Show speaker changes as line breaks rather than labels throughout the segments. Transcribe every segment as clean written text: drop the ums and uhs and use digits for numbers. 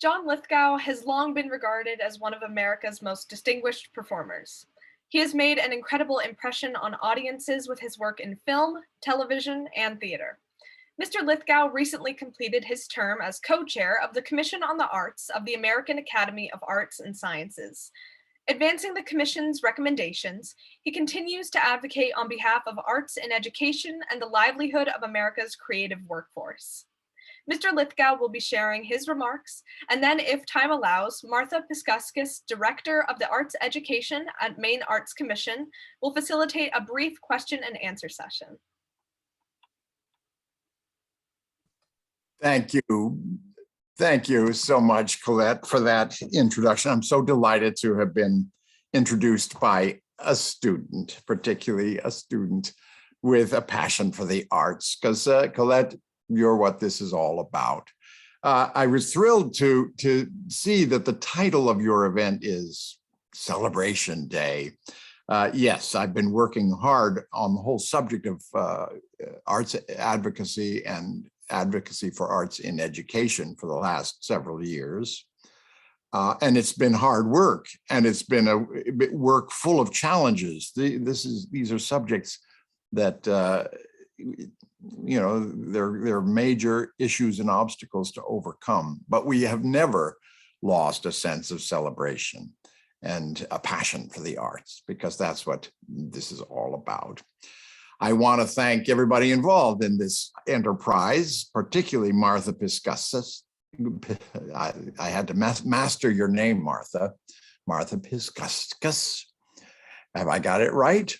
John Lithgow has long been regarded as one of America's most distinguished performers. He has made an incredible impression on audiences with his work in film, television, and theater. Mr. Lithgow recently completed his term as co-chair of the Commission on the Arts of the American Academy of Arts and Sciences. Advancing the Commission's recommendations, he continues to advocate on behalf of arts in education and the livelihood of America's creative workforce. Mr. Lithgow will be sharing his remarks, and then, if time allows, Martha Piskuskas, Director of the Arts Education at Maine Arts Commission, will facilitate a brief question and answer session.
Thank you. Thank you so much, Colette, for that introduction. I'm so delighted to have been introduced by a student, particularly a student with a passion for the arts, because Colette, you're what this is all about. I was thrilled to see that the title of your event is Celebration Day. Yes, I've been working hard on the whole subject of arts advocacy and advocacy for arts in education for the last several years. And it's been hard work, and it's been a work full of challenges. These are subjects that there are major issues and obstacles to overcome, but we have never lost a sense of celebration and a passion for the arts, because that's what this is all about. I want to thank everybody involved in this enterprise, particularly Martha Piskuskas. I had to master your name, Martha. Martha Piskuskas. Have I got it right?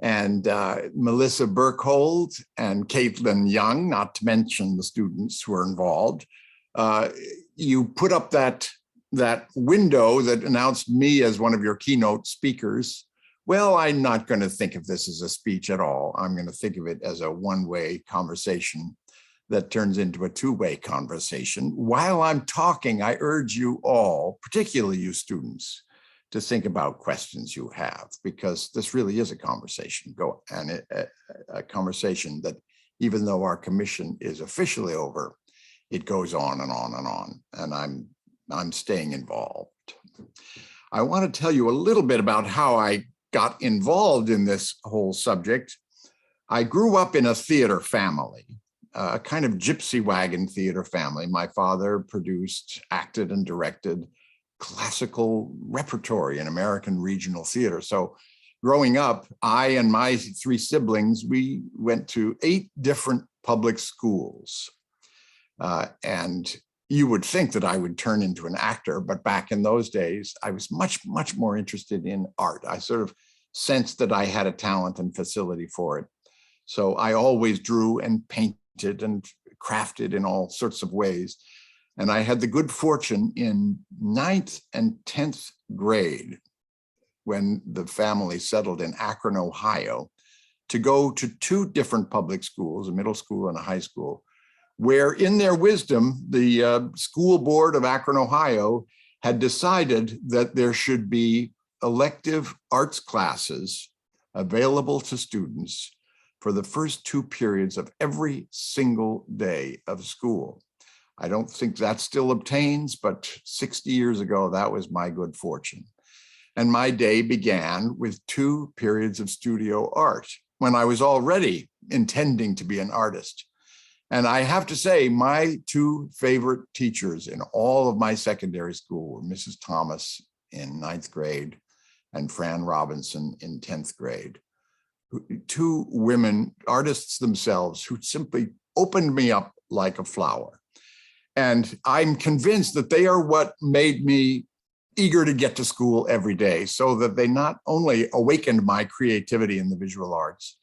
And Melissa Burkhold and Caitlin Young, not to mention the students who are involved. You put up that window that announced me as one of your keynote speakers. Well, I'm not going to think of this as a speech at all. I'm going to think of it as a one-way conversation that turns into a two-way conversation. While I'm talking, I urge you all, particularly you students, to think about questions you have, because this really is a conversation, a conversation that, even though our commission is officially over, it goes on and on and on, and I'm staying involved. I want to tell you a little bit about how I got involved in this whole subject. I grew up in a theater family, a kind of gypsy wagon theater family. My father produced, acted, and directed classical repertory in American regional theater. So growing up, I and my three siblings, we went to 8 different public schools. And you would think that I would turn into an actor, but back in those days, I was much, much more interested in art. I sort of sensed that I had a talent and facility for it. So I always drew and painted and crafted in all sorts of ways. And I had the good fortune in 9th and 10th grade, when the family settled in Akron, Ohio, to go to 2 different public schools, a middle school and a high school, where in their wisdom, the school board of Akron, Ohio had decided that there should be elective arts classes available to students for the first 2 periods of every single day of school. I don't think that still obtains, but 60 years ago, that was my good fortune. And my day began with 2 periods of studio art when I was already intending to be an artist. And I have to say, my 2 favorite teachers in all of my secondary school were Mrs. Thomas in 9th grade and Fran Robinson in 10th grade. 2 women, artists themselves, who simply opened me up like a flower. And I'm convinced that they are what made me eager to get to school every day, so that they not only awakened my creativity in the visual arts,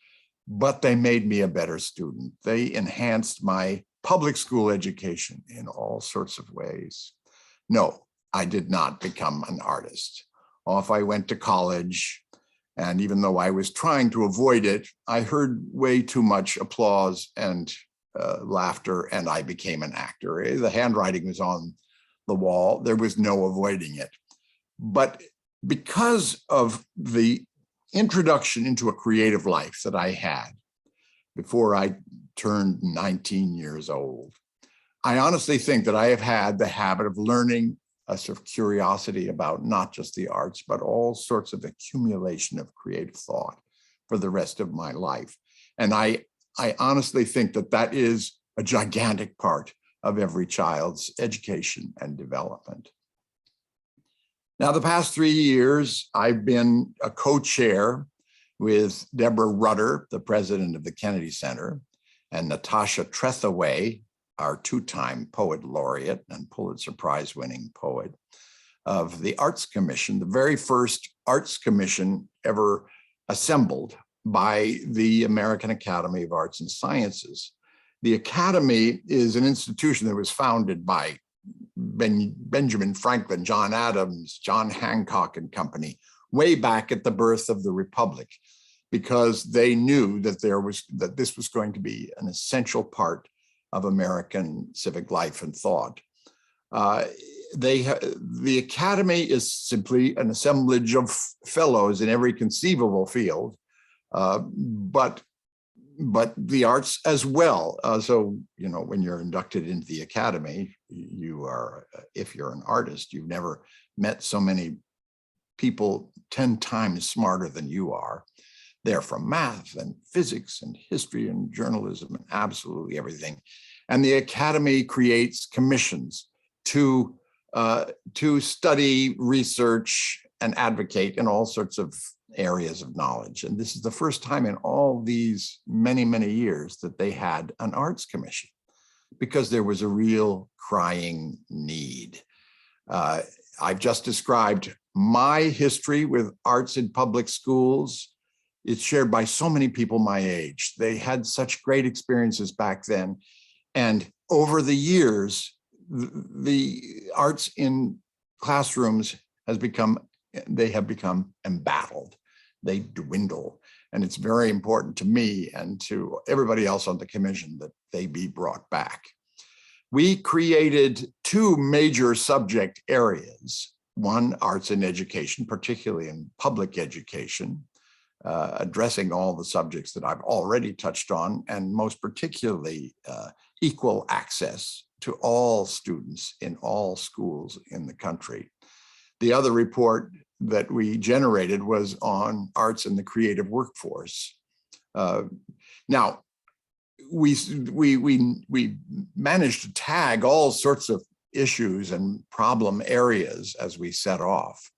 but they made me a better student. They enhanced my public school education in all sorts of ways. No, I did not become an artist. Off I went to college, and even though I was trying to avoid it, I heard way too much applause and laughter, and I became an actor. The handwriting was on the wall. There was no avoiding it. But because of the introduction into a creative life that I had before I turned 19 years old, I honestly think that I have had the habit of learning a sort of curiosity about not just the arts, but all sorts of accumulation of creative thought for the rest of my life. And I honestly think that that is a gigantic part of every child's education and development. Now, the past 3 years, I've been a co-chair with Deborah Rutter, the president of the Kennedy Center, and Natasha Trethaway, our two-time poet laureate and Pulitzer Prize-winning poet, of the Arts Commission, the very first Arts Commission ever assembled by the American Academy of Arts and Sciences. The Academy is an institution that was founded by Benjamin Franklin, John Adams, John Hancock and company, way back at the birth of the Republic, because they knew that this was going to be an essential part of American civic life and thought. The Academy is simply an assemblage of fellows in every conceivable field, but the arts as well. So, you know, when you're inducted into the Academy, you are, if you're an artist, you've never met so many people 10 times smarter than you are. They're from math and physics and history and journalism and absolutely everything. And the Academy creates commissions to study, research, and advocate in all sorts of areas of knowledge. And this is the first time in all these many, many years that they had an arts commission, because there was a real crying need. I've just described my history with arts in public schools. It's shared by so many people my age. They had such great experiences back then. And over the years, the arts in classrooms have become embattled. They dwindle. And it's very important to me and to everybody else on the commission that they be brought back. We created 2 major subject areas. One, arts in education, particularly in public education, addressing all the subjects that I've already touched on, and most particularly equal access to all students in all schools in the country. The other report that we generated was on arts in the creative workforce. Now, we managed to tag all sorts of issues and problem areas as we set off,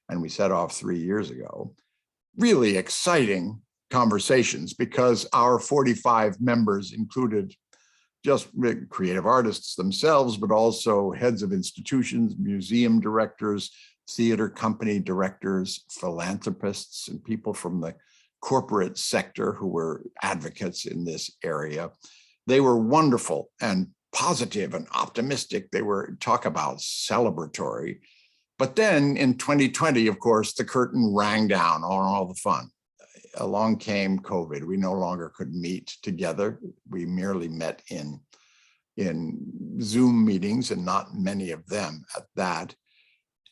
and we set off 3 years ago. Really exciting conversations, because our 45 members included just creative artists themselves, but also heads of institutions, museum directors, theater company directors, philanthropists, and people from the corporate sector who were advocates in this area. They were wonderful and positive and optimistic. They were talk about celebratory. But then in 2020, of course, the curtain rang down on all the fun. Along came COVID. We no longer could meet together. We merely met in Zoom meetings, and not many of them at that.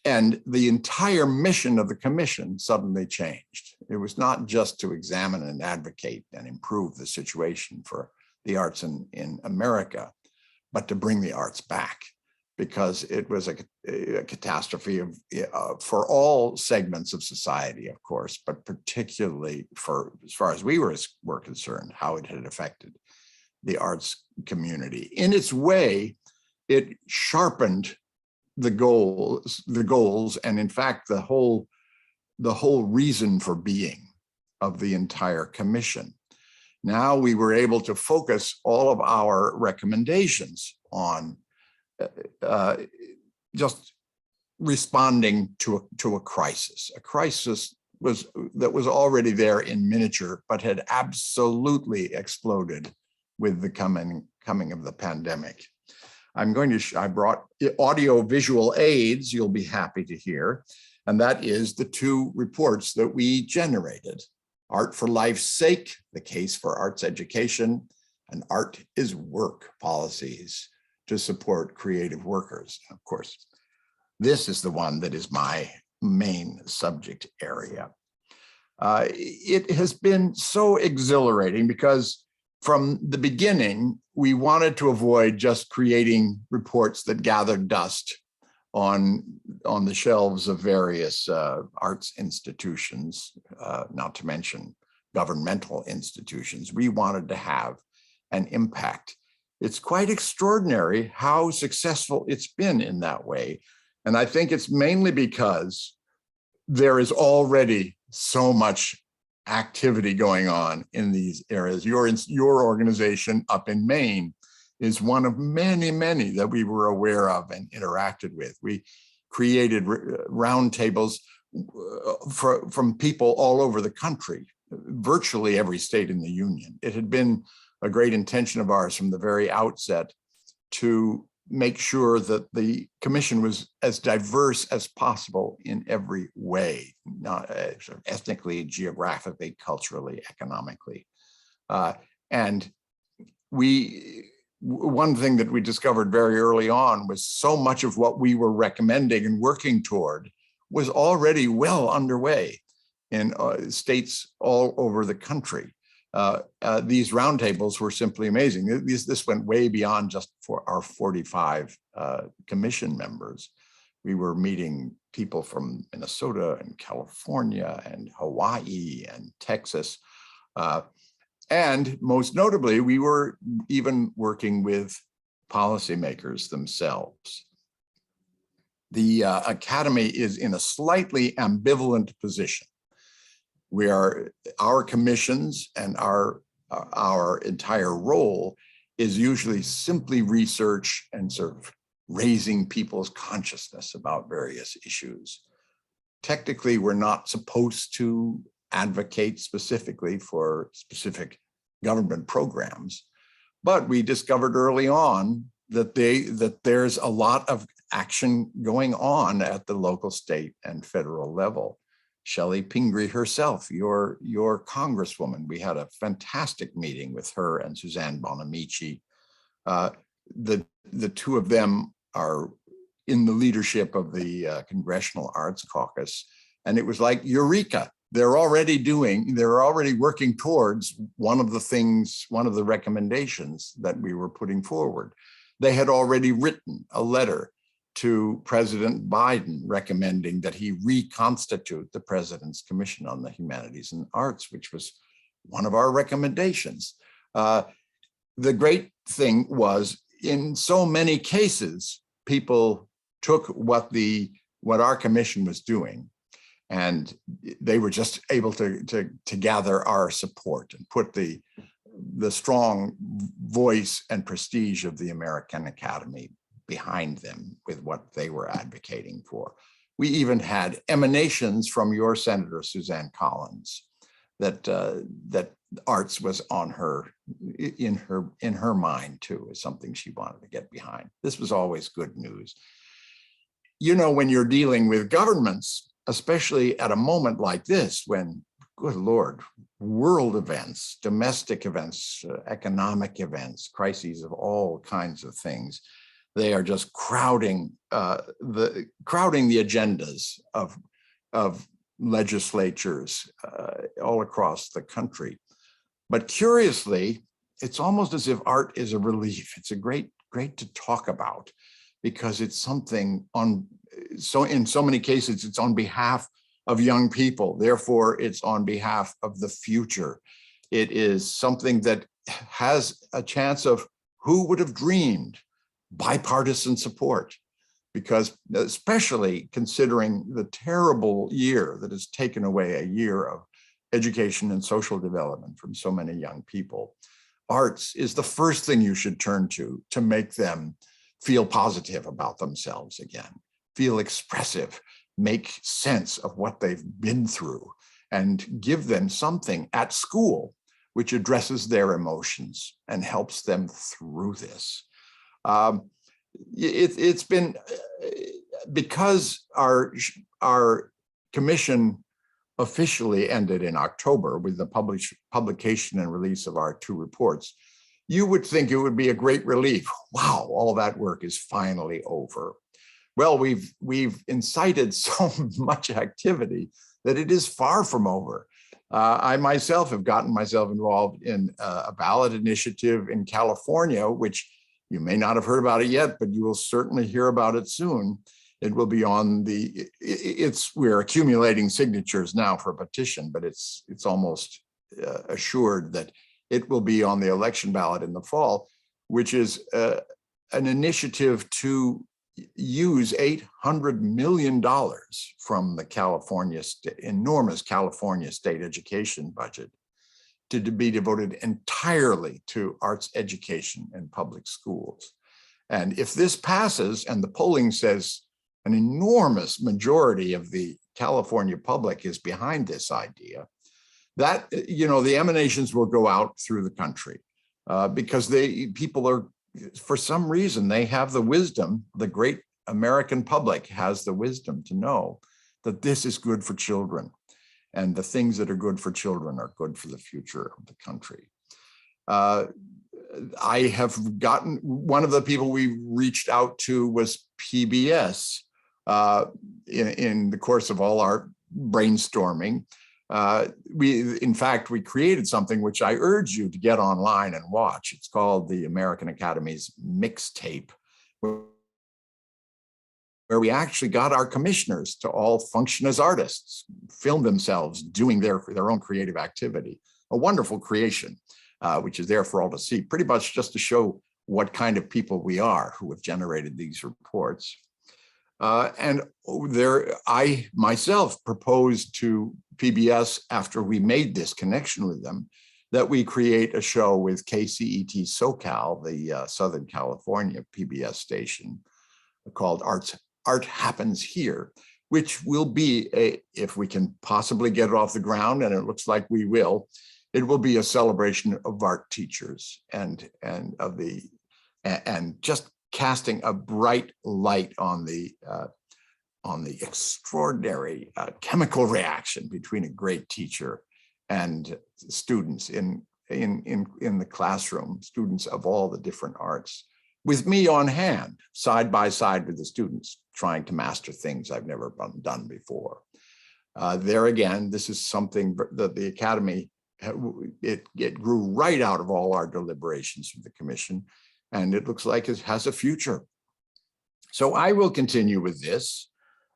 And the entire mission of the commission suddenly changed. It was not just to examine and advocate and improve the situation for the arts in America, but to bring the arts back, because it was a catastrophe for all segments of society, of course, but particularly for, as far as we were concerned, how it had affected the arts community. In its way, it sharpened the goals, and in fact, the whole reason for being of the entire commission. Now we were able to focus all of our recommendations on just responding to a crisis that was already there in miniature, but had absolutely exploded with the coming of the pandemic. I brought audio visual aids you'll be happy to hear, and that is the 2 reports that we generated: Art for Life's Sake, the case for arts education, and Art is Work, policies to support creative workers. Of course, this is the one that is my main subject area. It has been so exhilarating, because from the beginning, we wanted to avoid just creating reports that gathered dust on the shelves of various arts institutions, not to mention governmental institutions. We wanted to have an impact. It's quite extraordinary how successful it's been in that way. And I think it's mainly because there is already so much activity going on in these areas. Your organization up in Maine is one of many, many that we were aware of and interacted with. We created roundtables from people all over the country, virtually every state in the Union. It had been a great intention of ours from the very outset to make sure that the commission was as diverse as possible in every way, not sort of ethnically, geographically, culturally, economically. And one thing that we discovered very early on was so much of what we were recommending and working toward was already well underway in states all over the country. These roundtables were simply amazing. This went way beyond just for our 45 commission members. We were meeting people from Minnesota and California and Hawaii and Texas. And most notably, we were even working with policymakers themselves. The Academy is in a slightly ambivalent position. Our commissions and our entire role is usually simply research and sort of raising people's consciousness about various issues. Technically, we're not supposed to advocate specifically for specific government programs, but we discovered early on that there's a lot of action going on at the local, state, and federal level. Shelley Pingree herself, your congresswoman, we had a fantastic meeting with her and Suzanne Bonamici. The two of them are in the leadership of the Congressional Arts Caucus, and it was like eureka. They're already working towards one of the recommendations that we were putting forward. They had already written a letter to President Biden recommending that he reconstitute the President's Commission on the Humanities and Arts, which was one of our recommendations. The great thing was, in so many cases, people took what our commission was doing, and they were just able to gather our support and put the strong voice and prestige of the American Academy behind them with what they were advocating for. We even had emanations from your Senator Suzanne Collins that arts was on in her mind too, as something she wanted to get behind. This was always good news. You know, when you're dealing with governments, especially at a moment like this, when, good Lord, world events, domestic events, economic events, crises of all kinds of things, they are just crowding the agendas of legislatures all across the country. But curiously, it's almost as if art is a relief. It's a great to talk about, because it's something in so many cases, it's on behalf of young people. Therefore, it's on behalf of the future. It is something that has a chance of, who would have dreamed, bipartisan support, because especially considering the terrible year that has taken away a year of education and social development from so many young people, arts is the first thing you should turn to make them feel positive about themselves again, feel expressive, make sense of what they've been through, and give them something at school which addresses their emotions and helps them through this. It's been, because our commission officially ended in October with the publication and release of our 2 reports, you would think it would be a great relief. Wow, all that work is finally over. Well, we've incited so much activity that it is far from over. I myself have gotten myself involved in a ballot initiative in California, which you may not have heard about it yet, but you will certainly hear about it soon. It will be on the, we're accumulating signatures now for a petition, but it's almost assured that it will be on the election ballot in the fall, which is an initiative to use $800 million from the enormous California state education budget to be devoted entirely to arts education in public schools. And if this passes, and the polling says an enormous majority of the California public is behind this idea, that, the emanations will go out through the country because people are, for some reason, they have the wisdom, the great American public has the wisdom to know that this is good for children, and the things that are good for children are good for the future of the country. I have gotten, one of the people we reached out to was PBS in the course of all our brainstorming. In fact, we created something which I urge you to get online and watch. It's called the American Academy's Mixtape, where we actually got our commissioners to all function as artists, film themselves doing their own creative activity. A wonderful creation, which is there for all to see, pretty much just to show what kind of people we are who have generated these reports. And I myself proposed to PBS, after we made this connection with them, that we create a show with KCET SoCal, the Southern California PBS station, called Art Happens Here, which will be if we can possibly get it off the ground, and it looks like we will, it will be a celebration of art teachers and just casting a bright light on the extraordinary chemical reaction between a great teacher and students in the classroom, students of all the different arts, with me on hand, side by side with the students, trying to master things I've never done before. There again, this is something that the Academy, it grew right out of all our deliberations with the Commission, and it looks like it has a future. So I will continue with this.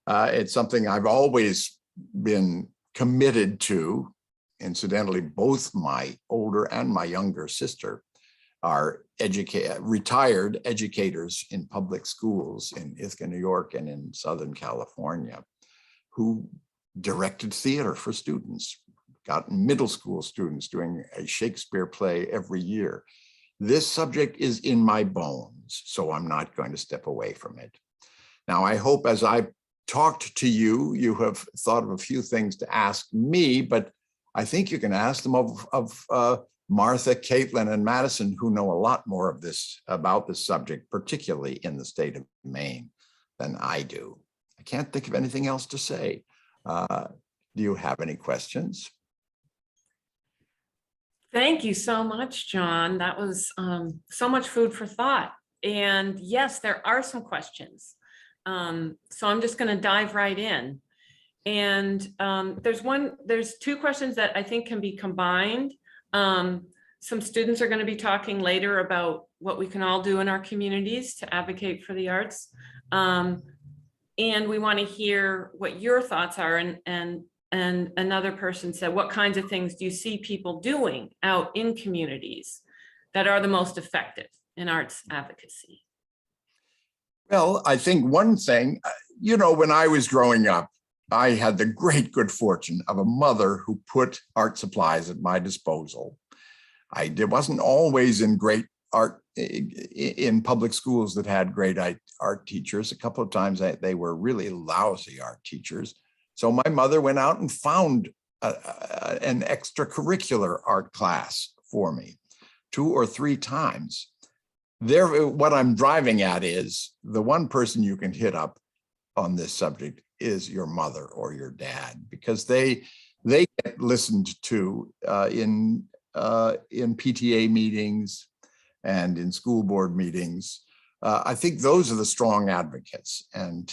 It's something I've always been committed to. Incidentally, both my older and my younger sister are retired educators in public schools in Ithaca, New York, and in Southern California, who directed theater for students, got middle school students doing a Shakespeare play every year. This subject is in my bones, so I'm not going to step away from it. Now, I hope as I've talked to you, you have thought of a few things to ask me, but I think you can ask them of Martha, Caitlin, and Madison, who know a lot more of this about this subject, particularly in the state of Maine, than I do. I can't think of anything else to say. Do you have any questions?
Thank you so much, John. That was so much food for thought. And yes, there are some questions. So I'm just going to dive right in. And there's two questions that I think can be combined. Some students are going to be talking later about what we can all do in our communities to advocate for the arts. And we want to hear what your thoughts are. And another person said, what kinds of things do you see people doing out in communities that are the most effective in arts advocacy?
Well, I think one thing, when I was growing up, I had the great good fortune of a mother who put art supplies at my disposal. I wasn't always in great art in public schools that had great art teachers. A couple of times they were really lousy art teachers. So my mother went out and found an extracurricular art class for me 2 or 3 times. What I'm driving at is the one person you can hit up on this subject is your mother or your dad, because they get listened to in PTA meetings and in school board meetings. I think those are the strong advocates. And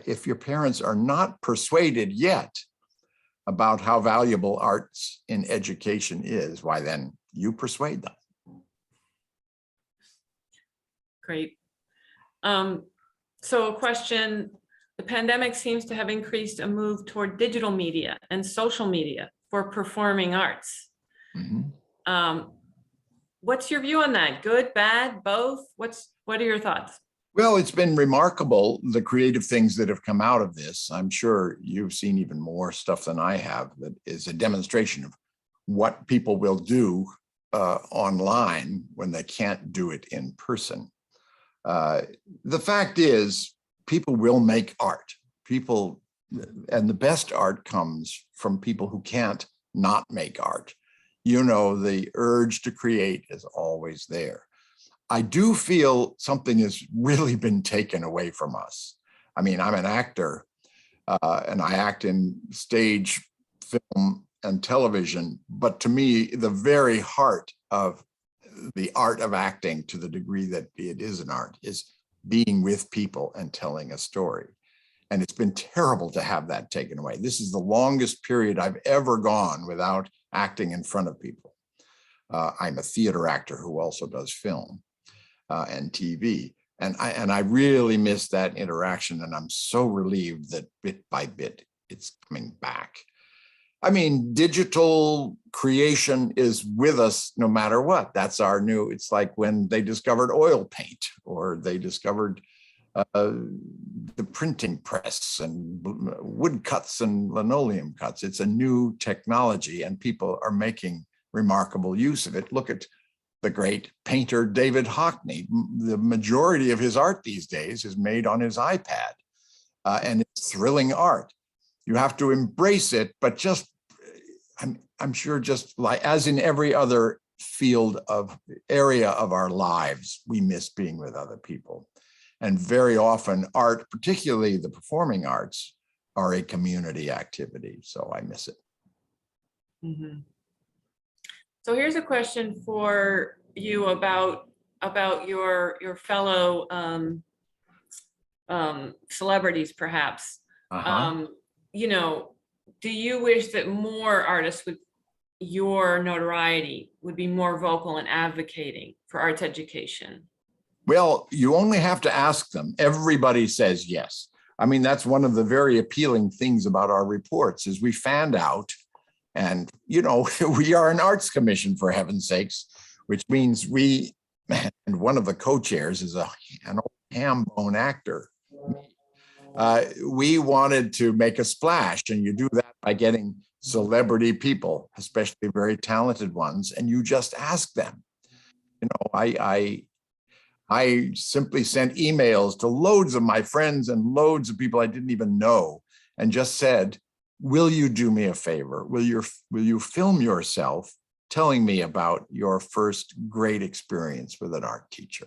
if your parents are not persuaded yet about how valuable arts in education is, why then you persuade them.
Great. So a question, the pandemic seems to have increased a move toward digital media and social media for performing arts.
Mhm.
What's your view on that? Good, bad, both? What are your thoughts?
Well, it's been remarkable, the creative things that have come out of this. I'm sure you've seen even more stuff than I have that is a demonstration of what people will do online when they can't do it in person. The fact is, people will make art. People, and the best art comes from people who can't not make art. You know, the urge to create is always there. I do feel something has really been taken away from us. I mean, I'm an actor and I act in stage, film, and television, but to me, the very heart of the art of acting, to the degree that it is an art, is being with people and telling a story. And it's been terrible to have that taken away. This is the longest period I've ever gone without acting in front of people. I'm a theater actor who also does film and TV. And I really miss that interaction. And I'm so relieved that bit by bit, it's coming back. I mean, digital creation is with us no matter what. That's our new, it's like when they discovered oil paint, or they discovered the printing press and wood cuts and linoleum cuts. It's a new technology and people are making remarkable use of it. Look at the great painter David Hockney. The majority of his art these days is made on his iPad, and it's thrilling art. You have to embrace it, but just, I'm sure, just like as in every other field of area of our lives, we miss being with other people. And very often art, particularly the performing arts, are a community activity. So I miss it.
Mm-hmm. So here's a question for you about your fellow celebrities, perhaps. You know, do you wish that more artists with your notoriety would be more vocal in advocating for arts education?
Well, you only have to ask them. Everybody says yes. I mean, that's one of the very appealing things about our reports is we found out, and, you know, we are an arts commission, for heaven's sakes, which means we, and one of the co-chairs is an old ham bone actor. We wanted to make a splash, and you do that by getting celebrity people, especially very talented ones, and you just ask them. You know, I simply sent emails to loads of my friends and loads of people I didn't even know, and just said, will you do me a favor? Will you film yourself telling me about your first great experience with an art teacher?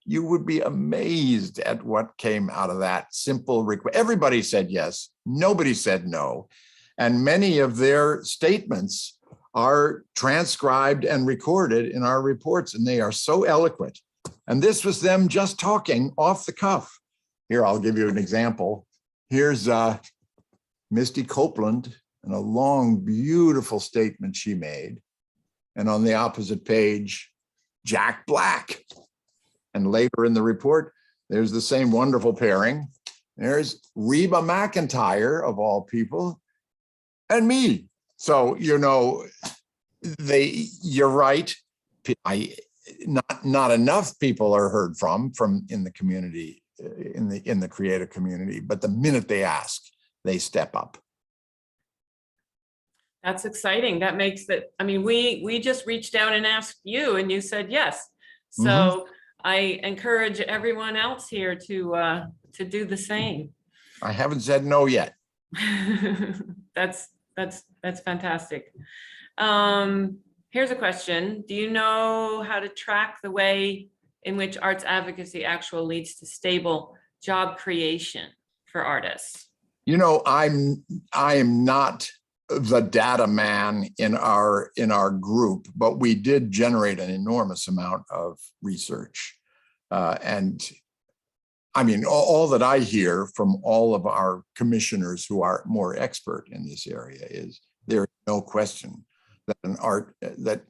You would be amazed at what came out of that simple request. Everybody said yes, nobody said no. And many of their statements are transcribed and recorded in our reports, and they are so eloquent. And this was them just talking off the cuff. Here, I'll give you an example. Here's Misty Copeland and a long, beautiful statement she made. And on the opposite page, Jack Black. And later in the report, there's the same wonderful pairing. There's Reba McEntire, of all people, and me. So, you know, you're right. Not enough people are heard from in the community, in the creative community, but the minute they ask, they step up.
That's exciting. That makes that, I mean, we just reached out and asked you and you said yes. So I encourage everyone else here to do the same.
I haven't said no yet.
That's fantastic. Here's a question. Do you know how to track the way in which arts advocacy actually leads to stable job creation for artists?
You know, I am not the data man in our group, but we did generate an enormous amount of research. And I mean, all that I hear from all of our commissioners who are more expert in this area is there is no question that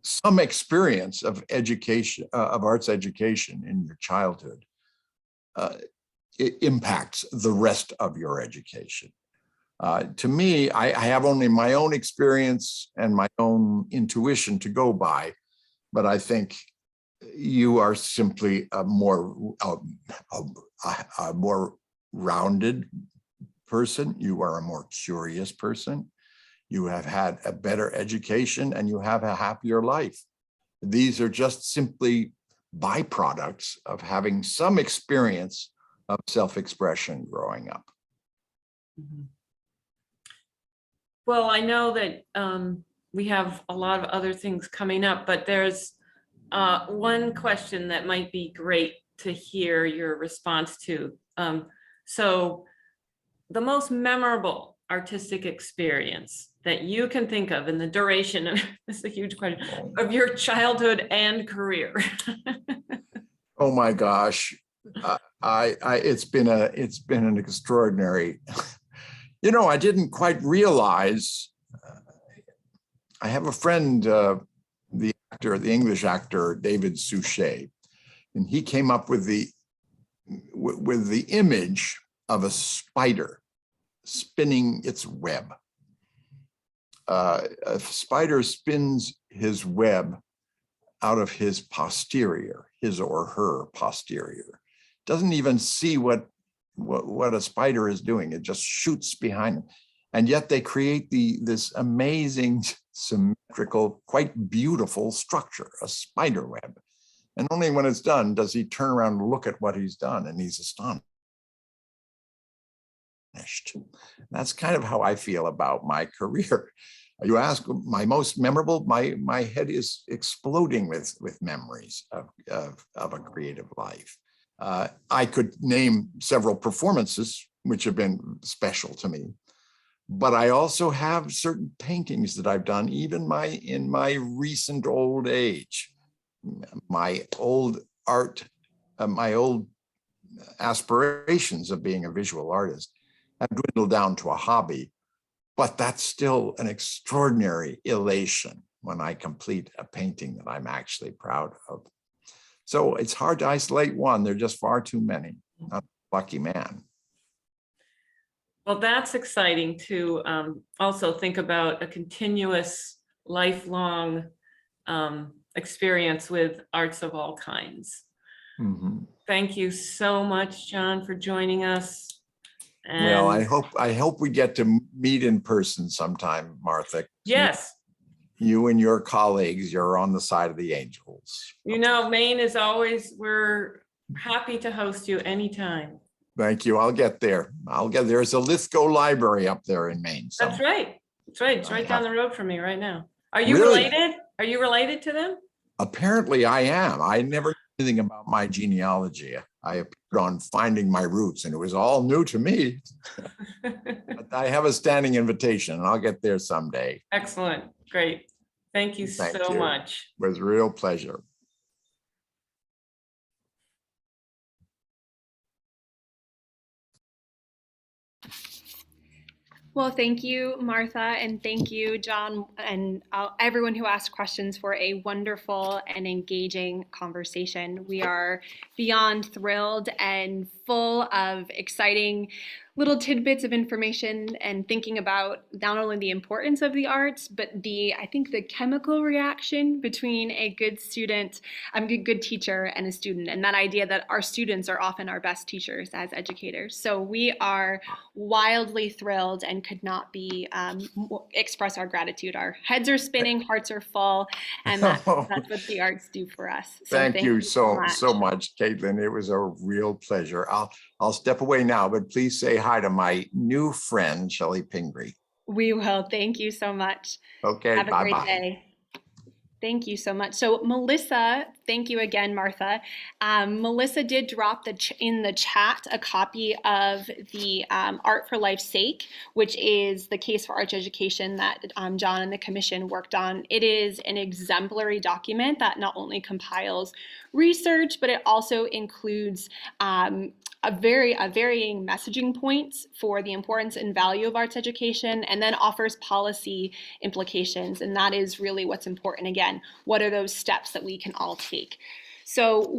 some experience of education, of arts education in your childhood, it impacts the rest of your education. To me, I have only my own experience and my own intuition to go by, but I think you are simply a more rounded person. You are a more curious person. You have had a better education and you have a happier life. These are just simply byproducts of having some experience of self-expression growing up.
Mhm. Well, I know that we have a lot of other things coming up, but there's one question that might be great to hear your response to. So the most memorable artistic experience that you can think of in the duration of this is a huge question of your childhood and career.
Oh my gosh. It's been an extraordinary, I didn't quite realize, I have a friend, the English actor, David Suchet, and he came up with the image of a spider spinning its web. A spider spins his web out of his posterior, his or her posterior. Doesn't even see what a spider is doing. It just shoots behind him. And yet they create this amazing, symmetrical, quite beautiful structure, a spider web. And only when it's done does he turn around and look at what he's done, and he's astonished. That's kind of how I feel about my career. You ask my most memorable, my head is exploding with memories of a creative life. I could name several performances which have been special to me, but I also have certain paintings that I've done, even in my recent old age. My old art, my old aspirations of being a visual artist have dwindled down to a hobby, but that's still an extraordinary elation when I complete a painting that I'm actually proud of. So it's hard to isolate one. There are just far too many. I'm a lucky man.
Well, that's exciting to also think about a continuous, lifelong experience with arts of all kinds. Mm-hmm. Thank you so much, John, for joining us. And
well, I hope we get to meet in person sometime, Martha.
Yes.
You and your colleagues, you're on the side of the angels.
Maine is always, we're happy to host you anytime.
Thank you. I'll get there. There's a Lithgow library up there in Maine.
That's right. That's right. It's right down the road from me right now. Are you
really?
Related? Are you related to them?
Apparently I am. I never knew anything about my genealogy. I appeared on Finding My Roots, and it was all new to me. But I have a standing invitation, and I'll get there someday.
Excellent. Great. Thank you so much.
It was a real pleasure.
Well, thank you, Martha, and thank you, John, and everyone who asked questions for a wonderful and engaging conversation. We are beyond thrilled and full of exciting little tidbits of information and thinking about not only the importance of the arts, but I think the chemical reaction between a good student, a good teacher and a student, and that idea that our students are often our best teachers as educators. So we are wildly thrilled and could not be express our gratitude. Our heads are spinning, hearts are full, and that's what the arts do for us. So
thank you so much, Caitlin. It was a real pleasure. I'll step away now, but please say hi to my new friend, Shelley Pingree.
We will. Thank you so much.
Okay,
have a great day. Thank you so much. So Melissa Thank you again, Martha. Melissa did drop in the chat a copy of the Art for Life's Sake, which is the case for arts education that John and the Commission worked on. It is an exemplary document that not only compiles research, but it also includes varying messaging points for the importance and value of arts education, and then offers policy implications. And that is really what's important. Again, what are those steps that we can all take? So